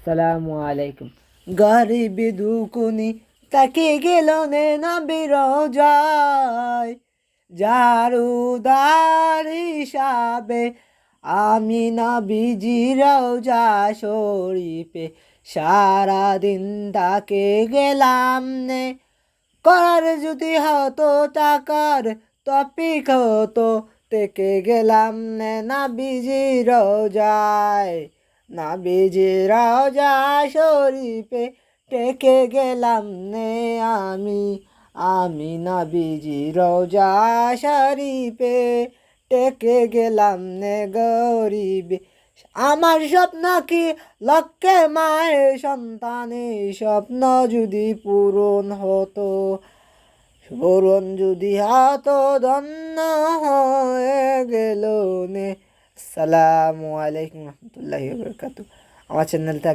আসসালামু আলাইকুম। গরিবি দুকুনি তাকে গেল নে নবীর যায়, যার উদার হিসাবে আমি নবীজির রওজা শরীফে সারাদিন তাকে গেলাম নে। করার যদি হতো টাকার তপিক হতো, থেকে গেলাম নে নবীজির রওজায়। নবীজির রওজা শরীফে টেকে গেলাম নে আমি নবীজির রওজা শরীফে টেকে গেলাম নে গরিবে। আমার স্বপ্ন কি লক্ষ্যে মায়ের সন্তানের স্বপ্ন যদি পূরণ হতো, পূরণ যদি হতো ধন্য হয়ে গেল নে। আসসালামু আলাইকুম রহমতুল্লাহি ওয়া বারাকাতুহু। আমার চ্যানেলটা